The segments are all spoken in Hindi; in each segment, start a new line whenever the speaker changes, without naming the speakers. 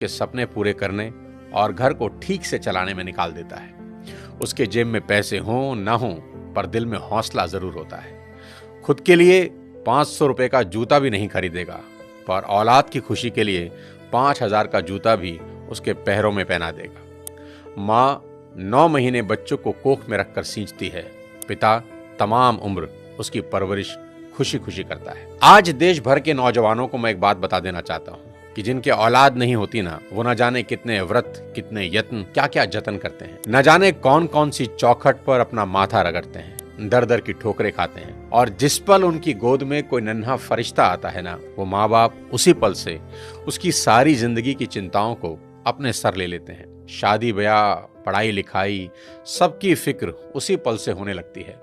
के सपने पूरे करने और घर को ठीक से चलाने में निकाल देता है। उसके जेब में पैसे हों ना हों, पर दिल में हौसला जरूर होता है। खुद के लिए 500 रुपए का जूता भी नहीं खरीदेगा, पर औलाद की खुशी के लिए 5000 का जूता भी उसके पैरों में पहना देगा। माँ 9 महीने बच्चों को कोख में रखकर सींचती है, पिता तमाम उम्र उसकी परवरिश खुशी खुशी करता है। आज देश भर के नौजवानों को मैं एक बात बता देना चाहता हूँ कि जिनके औलाद नहीं होती ना, वो न जाने कितने व्रत, कितने यत्न, क्या क्या जतन करते हैं। न जाने कौन कौन सी चौखट पर अपना माथा रगड़ते हैं, दर दर की ठोकरें खाते हैं, और जिस पल उनकी गोद में कोई नन्हा फरिश्ता आता है ना, वो माँ बाप उसी पल से उसकी सारी जिंदगी की चिंताओं को अपने सर ले लेते हैं। शादी ब्याह, पढ़ाई लिखाई, सबकी फिक्र उसी पल से होने लगती है।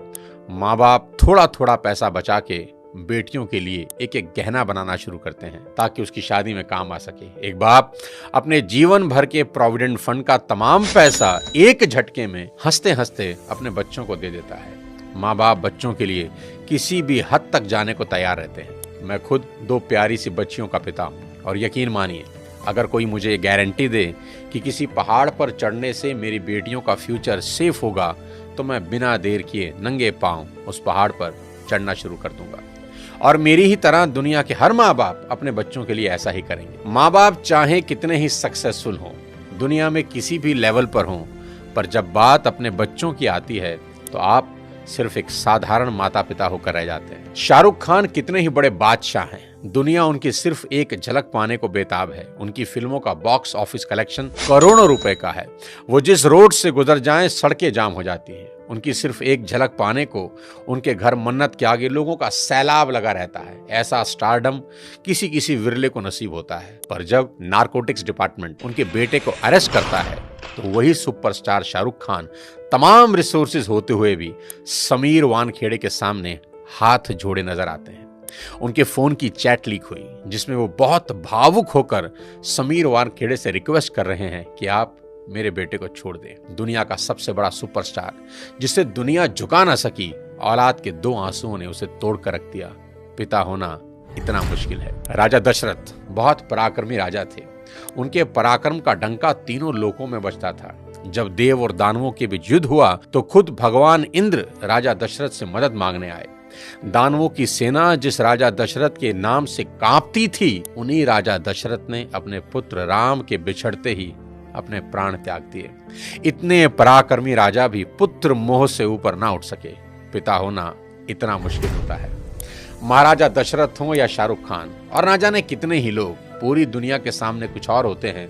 माँ बाप थोड़ा थोड़ा पैसा बचा के बेटियों के लिए एक एक गहना बनाना शुरू करते हैं ताकि उसकी शादी में काम आ सके। एक बाप अपने जीवन भर के प्रोविडेंट फंड का तमाम पैसा एक झटके में हंसते हंसते अपने बच्चों को दे देता है। माँ बाप बच्चों के लिए किसी भी हद तक जाने को तैयार रहते हैं। मैं खुद 2 प्यारी सी बच्चियों का पिता हूँ, और यकीन मानिए, अगर कोई मुझे गारंटी दे कि किसी पहाड़ पर चढ़ने से मेरी बेटियों का फ्यूचर सेफ होगा, तो मैं बिना देर किए नंगे पांव उस पहाड़ पर चढ़ना शुरू कर दूंगा। और मेरी ही तरह दुनिया के हर माँ बाप अपने बच्चों के लिए ऐसा ही करेंगे। माँ बाप चाहे कितने ही सक्सेसफुल हों, दुनिया में किसी भी लेवल पर हों, पर जब बात अपने बच्चों की आती है तो आप सिर्फ एक साधारण माता पिता होकर रह जाते हैं। शाहरुख खान कितने ही बड़े बादशाह हैं, दुनिया उनकी सिर्फ एक झलक पाने को बेताब है। उनकी फिल्मों का बॉक्स ऑफिस कलेक्शन करोड़ों रुपए का है। वो जिस रोड से गुजर जाएं सड़कें जाम हो जाती हैं। उनकी सिर्फ एक झलक पाने को उनके घर मन्नत के आगे लोगों का सैलाब लगा रहता है। ऐसा स्टारडम किसी किसी विरले को नसीब होता है, पर जब नारकोटिक्स डिपार्टमेंट उनके बेटे को अरेस्ट करता है तो वही सुपरस्टार शाहरुख खान तमाम रिसोर्सेज होते हुए भी समीर वानखेड़े के सामने हाथ जोड़े नजर आते हैं। उनके फोन की चैट लीक हुई जिसमें वो बहुत भावुक होकर समीर वानखेड़े से रिक्वेस्ट कर रहे हैं कि आप मेरे बेटे को छोड़ दें। दुनिया का सबसे बड़ा सुपरस्टार, जिसे दुनिया झुका ना सकी, औलाद के 2 आंसुओं ने उसे तोड़ कर रख दिया। पिता होना इतना मुश्किल है। राजा दशरथ बहुत पराक्रमी राजा थे। उनके पराक्रम का डंका तीनों लोकों में बजता था। जब देव और दानवों के बीच युद्ध हुआ तो खुद भगवान इंद्र राजा दशरथ से मदद मांगने आए। दानवों की सेना जिस राजा दशरथ के नाम से कांपती थी, उन्हीं राजा दशरथ ने अपने पुत्र राम के बिछड़ते ही अपने प्राण त्याग दिए। इतने पराक्रमी राजा भी पुत्र मोह से ऊपर ना उठ सके। पिता होना इतना मुश्किल होता है। महाराजा दशरथ हो या शाहरुख खान और ना जाने कितने ही लोग, पूरी दुनिया के सामने कुछ और होते हैं